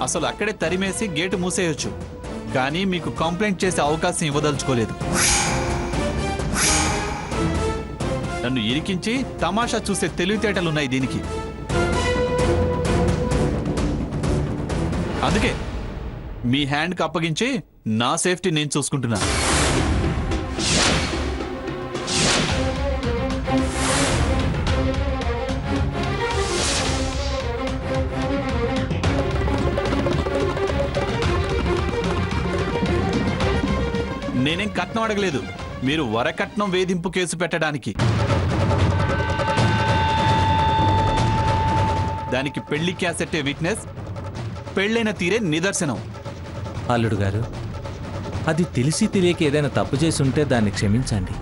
అసలు అక్కడే తరిమేసి గేటు మూసేయొచ్చు, కానీ మీకు కంప్లైంట్ చేసే అవకాశం ఇవ్వదలుచుకోలేదు. నన్ను ఇరికించి తమాషా చూసే తెలివితేటలున్నాయి దీనికి. అందుకే మీ హ్యాండ్కి అప్పగించి నా సేఫ్టీ నేను చూసుకుంటున్నా. నేనేం కట్నం అడగలేదు, మీరు వరకట్నం వేధింపు కేసు పెట్టడానికి. దానికి పెళ్లి క్యాసెట్టే విట్నెస్, పెళ్ళైన తీరే నిదర్శనం. అల్లుడు గారు, అది తెలిసి తెలియక ఏదైనా తప్పు చేసి ఉంటే దాన్ని క్షమించండి,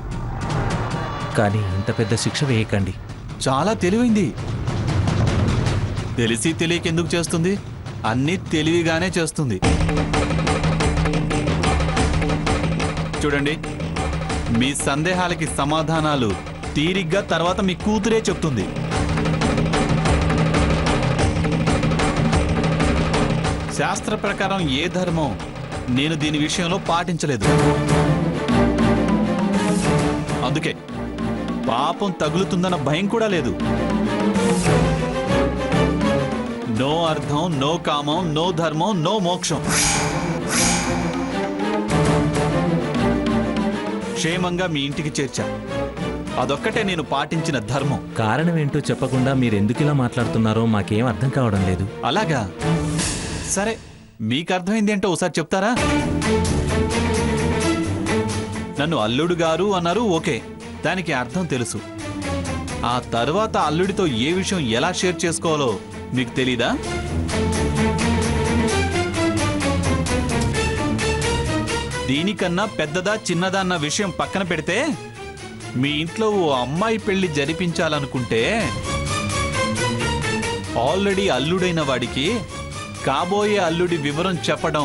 కానీ ఇంత పెద్ద శిక్ష వేయకండి. చాలా తెలివైంది. తెలిసి తెలియక ఎందుకు చేస్తుంది? అన్నీ తెలివిగానే చేస్తుంది. చూడండి, మీ సందేహాలకి సమాధానాలు తీరిగ్గా తర్వాత మీ కూతురే చెప్తుంది. శాస్త్ర ప్రకారం ఏ ధర్మం నేను దీని విషయంలో పాటించలేదు. అందుకే పాపం తగులుతుందన్న భయం కూడా లేదు. నో అర్థం, నో కామం, నో ధర్మం, నో మోక్షం. క్షేమంగా మీ ఇంటికి చేర్చా. అదొక్కటే నేను పాటించిన ధర్మం. కారణం ఏంటో చెప్పకుండా మీరెందుకు ఇలా మాట్లాడుతున్నారో మాకేం అర్థం కావడం లేదు. అలాగా? సరే, మీకు అర్థమైంది ఏంటో ఒకసారి చెప్తారా? నన్ను అల్లుడు గారు అన్నారు, ఓకే, దానికి అర్థం తెలుసు. ఆ తర్వాత అల్లుడితో ఏ విషయం ఎలా షేర్ చేసుకోవాలో మీకు తెలీదా? దీనికన్నా పెద్దదా చిన్నదా అన్న విషయం పక్కన పెడితే, మీ ఇంట్లో ఓ అమ్మాయి పెళ్లి జరిపించాలనుకుంటే ఆల్రెడీ అల్లుడైన వాడికి కాబోయే అల్లుడి వివరం చెప్పడం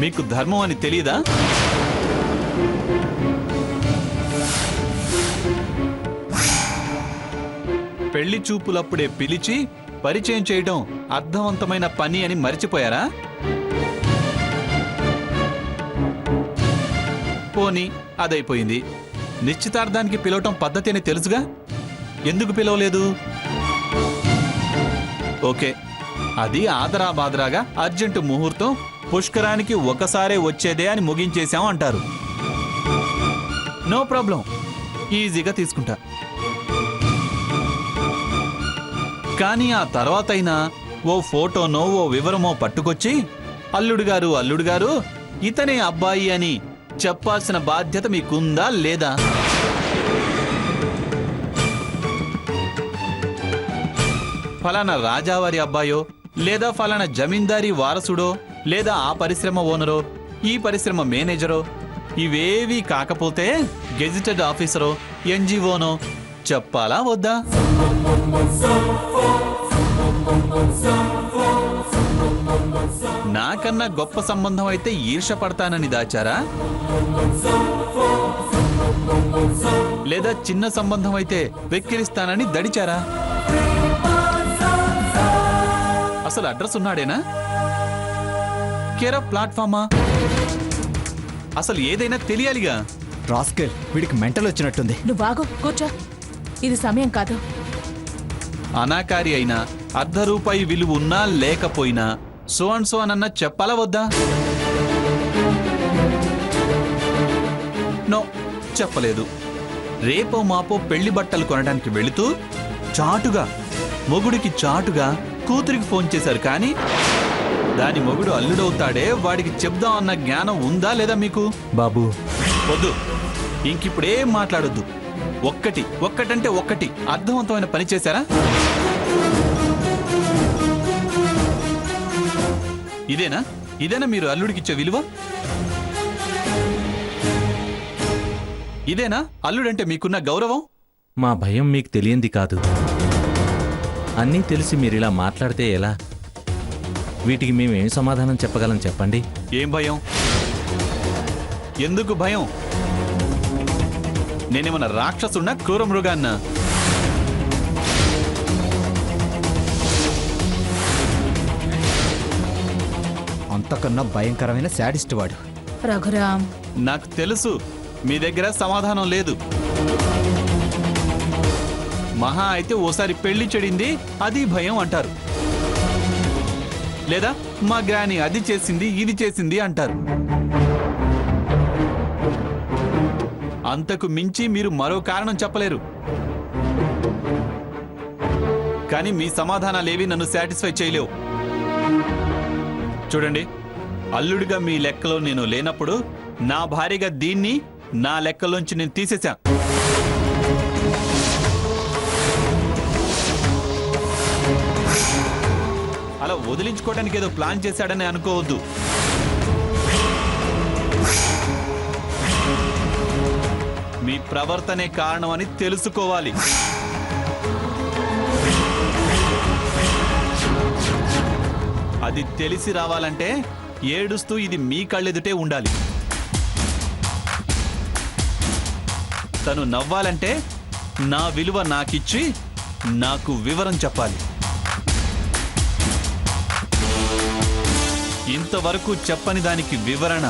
మీకు ధర్మం అని తెలీదా? పెళ్లి చూపులప్పుడే పిలిచి పరిచయం చేయడం అర్థవంతమైన పని అని మర్చిపోయారా? పోనీ అదైపోయింది. నిశ్చితార్థానికి పిలవటం పద్ధతి అని తెలుసుగా, ఎందుకు పిలవలేదు? ఓకే, అది ఆదరాబాదరాగా అర్జెంటు ముహూర్తం, పుష్కరానికి ఒకసారే వచ్చేదే అని ముగించేశాం అంటారు. నో ప్రాబ్లం, ఈజీగా తీసుకుంటా. కానీ ఆ తర్వాతైనా ఓ ఫోటోనో ఓ వివరమో పట్టుకొచ్చి అల్లుడు గారు ఇతనే అబ్బాయి అని చెప్పాల్సిన బాధ్యత మీకుందా లేదా? ఫలానా రాజావారి అబ్బాయో, లేదా ఫలానా జమీందారీ వారసుడో, లేదా ఆ పరిశ్రమ ఓనరో, ఈ పరిశ్రమ మేనేజరో, ఇవేవీ కాకపోతే గెజిటెడ్ ఆఫీసరో, ఎన్జిఓనో చెప్పాలా వద్దా? నాకన్నా గొప్ప సంబంధం అయితే ఈర్ష్య పడతానని దాచారా? లేదా చిన్న సంబంధం అయితే వెక్కిరిస్తానని దడిచారా? అసలు అడ్రస్ ఉన్నాడేనా? కేర్ ఆఫ్ ప్లాట్ఫామా? అసలు ఏదైనా తెలియాలిగా. రాస్కెల్, వీడికి మెంటల్ వచ్చినట్టుంది. నువ్వు బాగు కూర్చో, ఇది సమయం కాదు. అనాకారి అయినా, అర్ధ రూపాయి విలువ ఉన్నా లేకపోయినా సో అండ్ సో అనన్నా చెప్పాలా వద్దా? నో, చెప్పలేదు. రేపో మాపో పెళ్లి బట్టలు కొనడానికి వెళుతూ చాటుగా, మొగుడికి చాటుగా కూతురికి ఫోన్ చేశారు. కానీ దాని మొగుడు అల్లుడవుతాడే, వాడికి చెప్దాం అన్న జ్ఞానం ఉందా లేదా మీకు? బాబు వద్దు, ఇంకిప్పుడేం మాట్లాడొద్దు. ఒక్కటంటే ఒక్కటి అర్థవంతమైన పని చేశారా? ఇదేనా మీరు అల్లుడికిచ్చే విలువ? ఇదేనా అల్లుడంటే మీకున్న గౌరవం? మా భయం మీకు తెలియంది కాదు. అన్నీ తెలిసి మీరిలా మాట్లాడితే ఎలా? వీటికి మేమేం సమాధానం చెప్పగలం చెప్పండి? ఏం భయం? ఎందుకు భయం? నేనేమన్నా రాక్షసున్నా క్రూర మృగాన్నా? అంతకన్నా భయంకరమైన శాడిస్ట్ వాడు. రఘురామ్, నాకు తెలుసు మీ దగ్గర సమాధానం లేదు. మహా అయితే ఓసారి పెళ్లి చెడింది, అది భయం అంటారు. లేదా మా గ్రాని అది చేసింది ఇది చేసింది అంటారు. అంతకు మించి మీరు మరో కారణం చెప్పలేరు. కానీ మీ సమాధానాలేవి నన్ను సాటిస్ఫై చేయలేవు. చూడండి, అల్లుడిగా మీ లెక్కలో నేను లేనప్పుడు నా భార్యగా దీన్ని నా లెక్కలోంచి నేను తీసేశా. అలా వదిలించుకోవడానికి ఏదో ప్లాన్ చేశాడని అనుకోవద్దు. మీ ప్రవర్తనే కారణం అని తెలుసుకోవాలి. అది తెలిసి రావాలంటే ఏడుస్తూ ఇది మీ కళ్ళెదుటే ఉండాలి. తను నవ్వాలంటే నా విలువ నాకిచ్చి నాకు వివరం చెప్పాలి. ఇంతవరకు చెప్పని దానికి వివరణ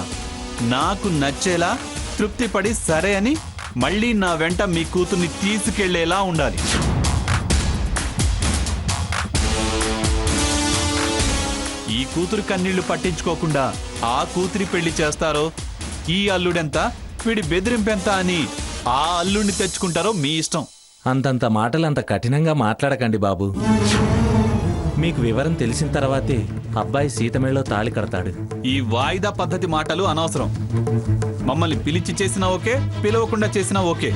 నాకు నచ్చేలా తృప్తిపడి సరే అని మళ్ళీ నా వెంట మీ కూతుర్ని తీసుకెళ్లేలా ఉండాలి. ఈ కూతురు కన్నీళ్లు పట్టించుకోకుండా ఆ కూతురి పెళ్లి చేస్తారో, ఈ అల్లుడెంత వీడి బెదిరింపెంత అని ఆ అల్లుడిని తెచ్చుకుంటారో మీ ఇష్టం. అంతంత మాటలు అంత కఠినంగా మాట్లాడకండి బాబు. మీకు వివరం తెలిసిన తర్వాతే అబ్బాయి సీతమేళలో తాళి కడతాడు. ఈ వాయిదా పద్ధతి మాటలు అనవసరం. మమ్మల్ని పిలిచి చేసినా ఓకే, పిలవకుండా చేసినా ఓకే.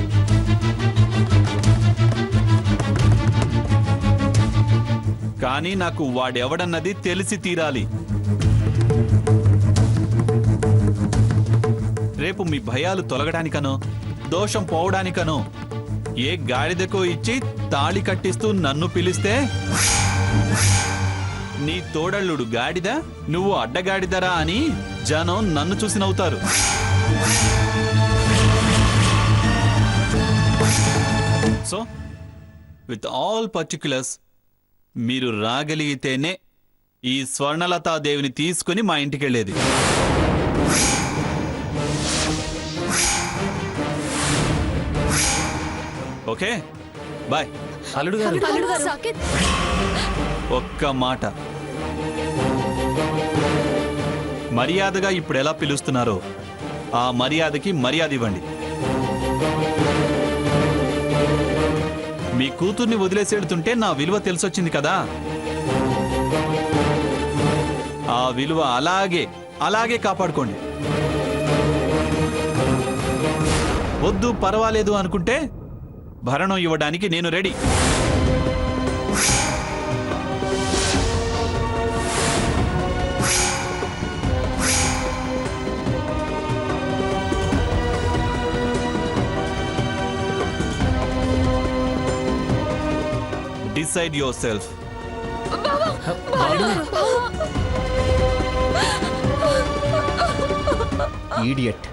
కానీ నాకు వాడెవడన్నది తెలిసి తీరాలి. రేపు మీ భయాలు తొలగడానికనో దోషం పోవడానికనో ఏ గాడిదకో ఇచ్చి తాళి కట్టిస్తూ నన్ను పిలిస్తే నీ తోడళ్ళుడు గాడిద, నువ్వు అడ్డగాడిదరా అని జనం నన్ను చూసి నవ్వుతారు. సో విత్ ఆల్ పర్టిక్యులర్స్ మీరు రాగలిగితేనే ఈ స్వర్ణలతాదేవిని తీసుకుని మా ఇంటికి వెళ్ళేది. Okay, bye. అల్లుడు గారు, ఒక్క మాట, మర్యాదగా ఇప్పుడు ఎలా పిలుస్తున్నారో ఆ మర్యాదకి మర్యాద ఇవ్వండి. మీ కూతుర్ని వదిలేసేడుతుంటే నా విలువ తెలిసొచ్చింది కదా. ఆ విలువ అలాగే కాపాడుకోండి. వద్దు పర్వాలేదు అనుకుంటే భరణం ఇవ్వడానికి నేను రెడీ. Decide yourself. ఈడియట్,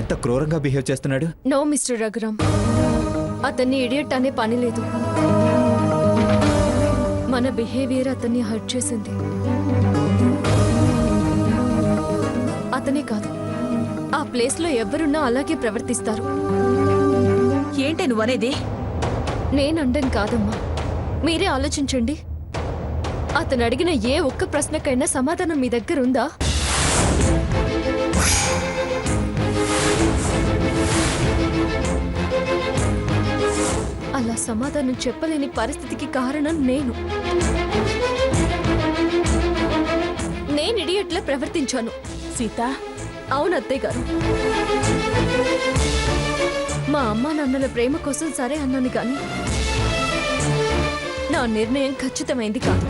ఎంత క్రూరంగా బిహేవ్ చేస్తున్నాడు. నో మిస్టర్ రఘురామ్, అతన్ని ఇడియట్ అనే పని లేదు. మన బిహేవియర్ అతన్ని హర్ట్ చేసింది. అతనే కాదు, ఆ ప్లేస్ లో ఎవరున్నా అలాగే ప్రవర్తిస్తారు. ఏంటి నువ్వనేది? నేనండం కాదమ్మా, మీరే ఆలోచించండి. అతను అడిగిన ఏ ఒక్క ప్రశ్నకైనా సమాధానం మీ దగ్గర ఉందా? అలా సమాధానం చెప్పలేని పరిస్థితికి కారణం నేను ఇడియట్లా ప్రవర్తించాను. సీత, అవును అత్తయ్య గారు, మా అమ్మా నాన్నల ప్రేమ కోసం సరే అన్నాను కానీ నా నిర్ణయం ఖచ్చితమైంది కాదు.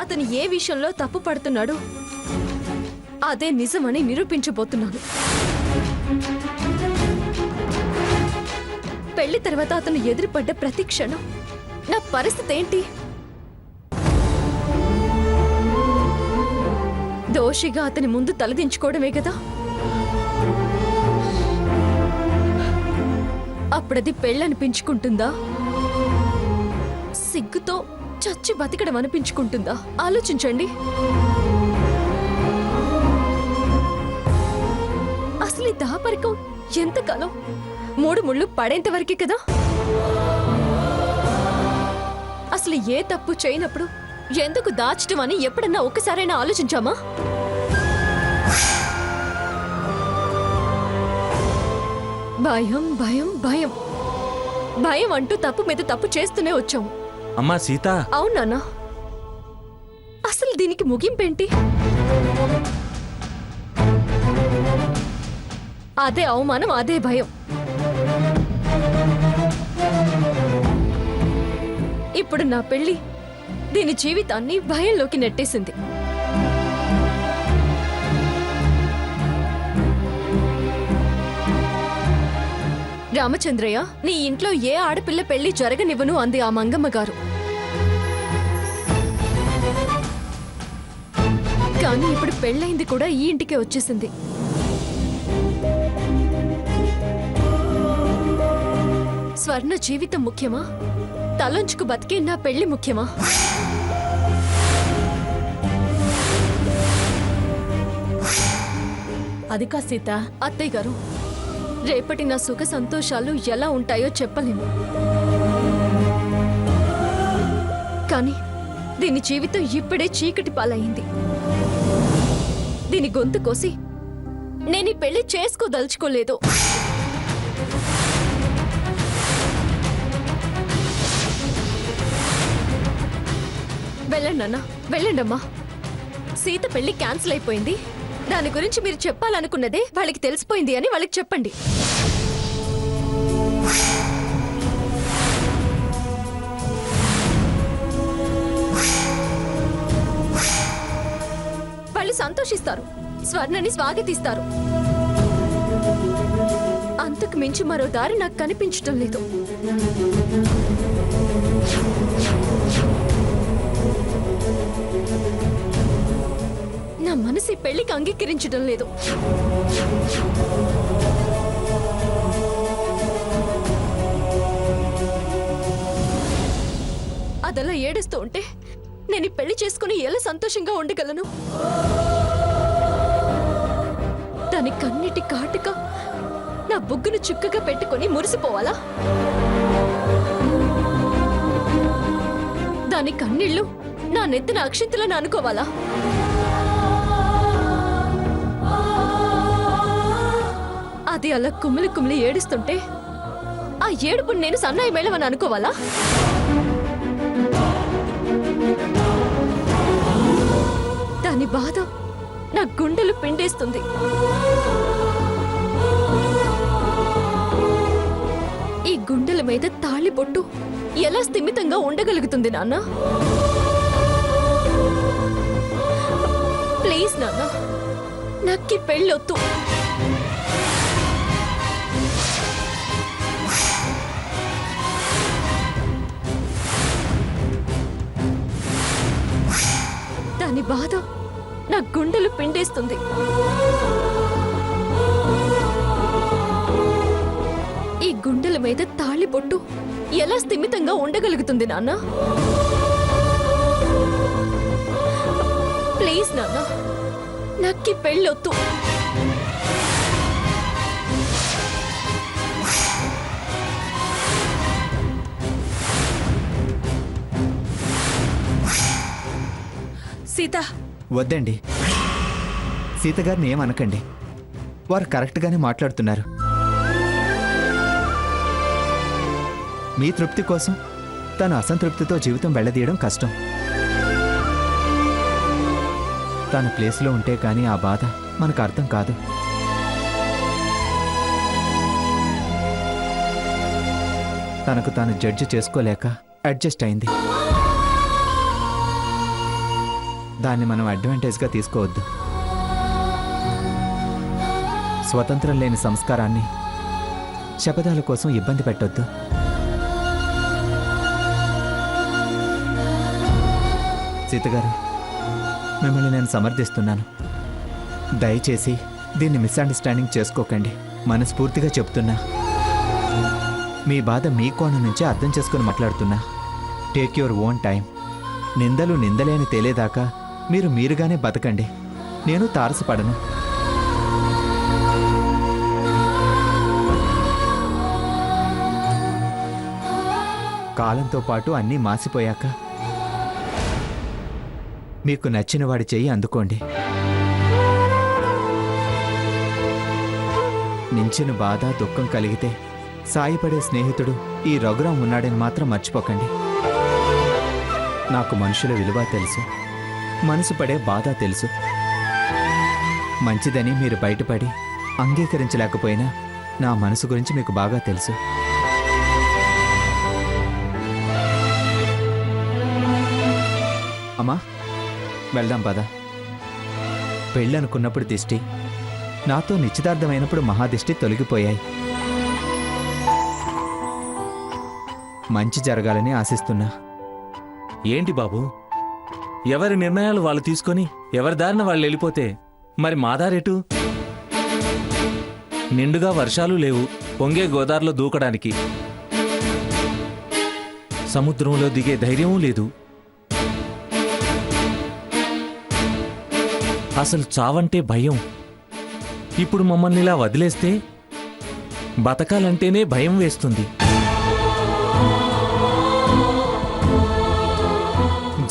అతను ఏ విషయంలో తప్పు పడుతున్నాడో అదే నిజమని నిరూపించబోతున్నాను. పెళ్లి తర్వాత అతను ఎదురుపడ్డ ప్రతి క్షణం నా పరిస్థితి ఏంటి? దోషిగా అతని ముందు తలదించుకోవడమే కదా. అప్పుడది పెళ్ళనిపించుకుంటుందా, సిగ్గుతో చచ్చి బతికడం అనిపించుకుంటుందా? ఆలోచించండి. అసలు ఈ దాపరికం ఎంతకాలం? 3 ముళ్ళు పడేంత వరకే కదా. అసలు ఏ తప్పు చేయనప్పుడు ఎందుకు దాచడం అని ఎప్పుడన్నా ఒక్కసారైనా ఆలోచించామా? భయం భయం భయం భయం అంటూ తప్పు మీద తప్పు చేస్తూనే వచ్చాము. అమ్మా సీత, అవునా? అసలు దీనికి ముగింపేంటి? అదే అవమానం, అదే భయం. ఇప్పుడు నా పెళ్లి దీని జీవితాన్ని భయంలోకి నెట్టేసింది. రామచంద్రయ్య, నీ ఇంట్లో ఏ ఆడపిల్ల పెళ్లి జరగనివ్వను అంది ఆ మంగమ్మ గారు. కానీ ఇప్పుడు పెళ్ళైంది కూడా ఈ ఇంటికే వచ్చేసింది. స్వర్ణ జీవితం ముఖ్యమా, తలంచుకు బతికే నా పెళ్లి ముఖ్యమా? అది కా సీత. అత్తయ్య గారు, రేపటి నా సుఖ సంతోషాలు ఎలా ఉంటాయో చెప్పలేను. కానీ దీని జీవితం ఇప్పుడే చీకటి పాలయ్యింది. దీని గొంతు కోసి నేను ఈ పెళ్లి చేసుకోదలుచుకోలేదు. వెళ్ళండి అన్న, వెళ్ళండమ్మా. సీత పెళ్లి క్యాన్సిల్ అయిపోయింది. దాని గురించి మీరు చెప్పాలనుకున్నదే వాళ్ళకి తెలిసిపోయింది అని వాళ్ళకి చెప్పండి. వాళ్ళు సంతోషిస్తారు, స్వర్ణని స్వాగతిస్తారు. అంతకు మించి మరో దారి నాకు కనిపించటం లేదు. నా మనసు ఈ పెళ్లికి అంగీకరించడం లేదు. అదలా ఏడుస్తూ ఉంటే నేను ఈ పెళ్లి చేసుకుని ఎలా సంతోషంగా ఉండగలను? దాని కన్నిటి కాటుక నా బుగ్గును చుక్కగా పెట్టుకుని మురిసిపోవాలా? దాని కన్నీళ్లు నా నెత్తిన అక్షింతలను అనుకోవాలా? అది అలా కుమిలి కుమిలి ఏడుస్తుంటే ఆ ఏడుపుని నేను సన్నాయి మేళమని అనుకోవాలా? దాని బాధ నా గుండెలు పిండేస్తుంది. ఈ గుండెల మీద తాళి పొట్టు ఎలా స్థిమితంగా ఉండగలుగుతుంది నాన్న? ప్లీజ్ నాన్న, నాకు ఈ పెళ్ళొద్దు. దాని బాధ నా గుండెలు పిండేస్తుంది. ఈ గుండెల మీద తాళి పొట్టు ఎలా స్థిమితంగా ఉండగలుగుతుంది నాన్న? ప్లీజ్ నాన్న, నాకు ఈ పెళ్ళొద్దు. సీత, వద్దండి, సీతగారిని ఏమనకండి. వారు కరెక్ట్గానే మాట్లాడుతున్నారు. మీ తృప్తి కోసం తన అసంతృప్తితో జీవితం వెళ్ళదీయడం కష్టం. తన ప్లేస్లో ఉంటే కానీ ఆ బాధ మనకు అర్థం కాదు. తనకు తాను జడ్జి చేసుకోలేక అడ్జస్ట్ అయింది. దాన్ని మనం అడ్వాంటేజ్గా తీసుకోవద్దు. స్వతంత్రం లేని సంస్కారాన్ని శపథాల కోసం ఇబ్బంది పెట్టొద్దు. సీతగారు, మిమ్మల్ని నేను సమర్థిస్తున్నాను. దయచేసి దీన్ని మిస్అండర్స్టాండింగ్ చేసుకోకండి. మనస్ఫూర్తిగా చెప్తున్నా. మీ బాధ మీ కోణం నుంచి అర్థం చేసుకుని మాట్లాడుతున్నా. Take your own time. నిందలు నిందలే అని తేలేదాకా మీరు మీరుగానే బతకండి. నేను తారసపడను. కాలంతో పాటు అన్నీ మాసిపోయాక మీకు నచ్చిన వాడి చెయ్యి అందుకోండి. నించిన బాధ దుఃఖం కలిగితే సాయపడే స్నేహితుడు ఈ రఘురాం ఉన్నాడని మాత్రం మర్చిపోకండి. నాకు మనుషుల విలువ తెలుసు, మనసు పడే బాధ తెలుసు. మంచిదని మీరు బయటపడి అంగీకరించలేకపోయినా నా మనసు గురించి మీకు బాగా తెలుసు. అమ్మా, వెళ్దాం పద. పెళ్ళి అనుకున్నప్పుడు దిష్టి, నాతో నిశ్చితార్థమైనప్పుడు మహాదిష్టి తొలగిపోయాయి. మంచి జరగాలని ఆశిస్తున్నా. ఏంటి బాబు, ఎవరి నిర్ణయాలు వాళ్ళు తీసుకొని ఎవరి దారిన వాళ్ళు వెళ్ళిపోతే మరి మా దారెటు? నిండుగా వర్షాలు లేవు పొంగే గోదావరిలో దూకడానికి. సముద్రంలో దిగే ధైర్యమూ లేదు. అసలు చావంటే భయం. ఇప్పుడు మమ్మల్ని ఇలా వదిలేస్తే బతకాలంటేనే భయం వేస్తుంది.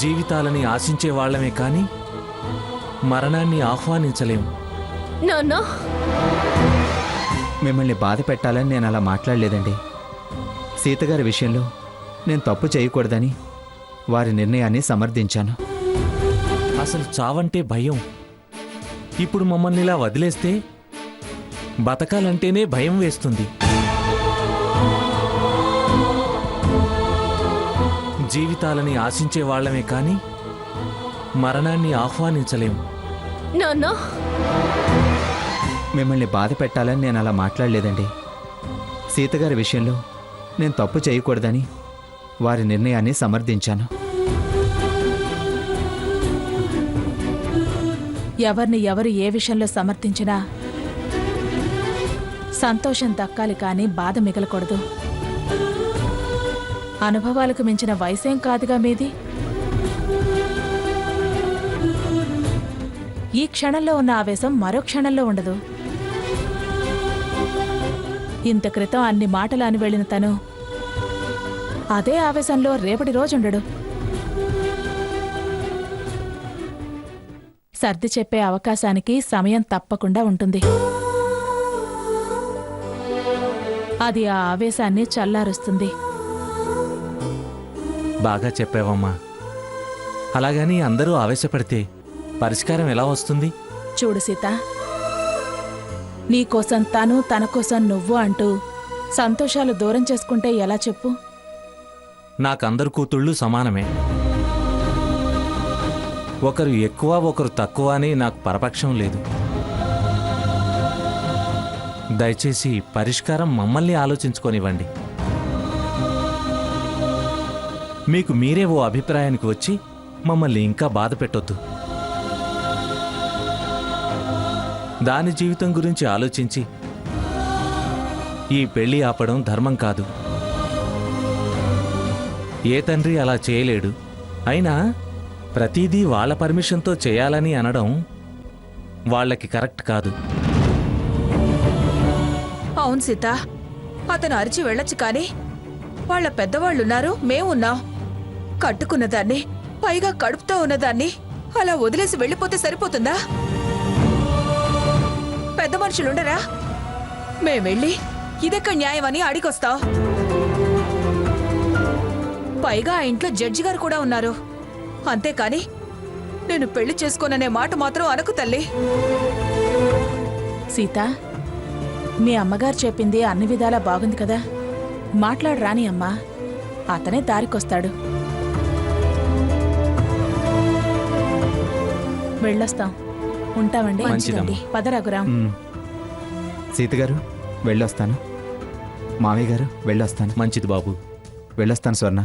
జీవితాలని ఆశించే వాళ్ళమే కాని మరణాన్ని ఆహ్వానించలేం. నాన్న, మిమ్మల్ని బాధ పెట్టాలని నేను అలా మాట్లాడలేదండి. సీతగారి విషయంలో నేను తప్పు చేయకూడదని వారి నిర్ణయాన్ని సమర్థించాను. అసలు చావంటే భయం. ఇప్పుడు మమ్మల్ని ఇలా వదిలేస్తే బతకాలంటేనే భయం వేస్తుంది. జీవితాలని ఆశించే వాళ్ళమే కాని మరణాన్ని ఆహ్వానించలేం. నాన్న, మిమ్మల్ని బాధ పెట్టాలని నేను అలా మాట్లాడలేదండి. సీతగారి విషయంలో నేను తప్పు చేయకూడదని వారి నిర్ణయాన్ని సమర్థించాను. ఎవరిని ఎవరు ఏ విషయంలో సమర్థించినా సంతోషం దక్కాలి కానీ బాధ మిగలకూడదు. అనుభవాలకు మించిన వయసేం కాదుగా మీది. ఈ క్షణంలో ఉన్న ఆవేశం మరో క్షణంలో ఉండదు. ఇంత క్రితం అన్ని మాటలు అని వెళ్ళిన తను అదే ఆవేశంలో రేపటి రోజుండడు. సర్ది చెప్పే అవకాశానికి సమయం తప్పకుండా ఉంటుంది. అది ఆ ఆవేశాన్ని చల్లారుస్తుంది. బాగా చెప్పావమ్మా. అలాగని అందరూ ఆవేశపడితే పరిష్కారం ఎలా వస్తుంది? చూడు సీత, నీకోసం తను తన కోసం నువ్వు అంటూ సంతోషాలు దూరం చేసుకుంటే ఎలా చెప్పు? నాకందరు కూతుళ్ళు సమానమే. ఒకరు ఎక్కువ ఒకరు తక్కువ అని నాకు పరపక్షం లేదు. దయచేసి పరిష్కారం మమ్మల్ని ఆలోచించుకోనివ్వండి. మీకు మీరే ఓ అభిప్రాయానికి వచ్చి మమ్మల్ని ఇంకా బాధ పెట్టొద్దు. దాని జీవితం గురించి ఆలోచించి ఈ పెళ్లి ఆపడం ధర్మం కాదు. ఏ తండ్రి అలా చేయలేడు. అయినా ప్రతిదీ వాళ్ళ పర్మిషన్తో చేయాలని అనడం వాళ్ళకి కరెక్ట్ కాదు. అవును సీత, అతను అరిచి వెళ్ళొచ్చు కానీ వాళ్ళ పెద్దవాళ్ళున్నారు, మేమున్నాం. కట్టుకున్నదాన్ని, పైగా కడుపుతో ఉన్నదాన్ని అలా వదిలేసి వెళ్ళిపోతే సరిపోతుందా? పెద్ద మనుషులుండరా? మేమెళ్ళి ఇదెక్కడ న్యాయమని అడిగొస్తాం. పైగా ఆ ఇంట్లో జడ్జి గారు కూడా ఉన్నారు. అంతేకాని నేను పెళ్లి చేసుకోననే మాట మాత్రం అనకు తల్లి. సీత, మీ అమ్మగారు చెప్పింది అన్ని విధాలా బాగుంది కదా. మాట్లాడు రాని అమ్మా, అతనే దారికొస్తాడు. వెళ్ళొస్తాం. ఉంటామండి. మంచిదమ్మా. పద రఘురాం. సీతగారు వెళ్ళొస్తాను. మామయ్య గారు వెళ్ళొస్తాను. మంచిది బాబు. వెళ్ళొస్తాను స్వర్ణ.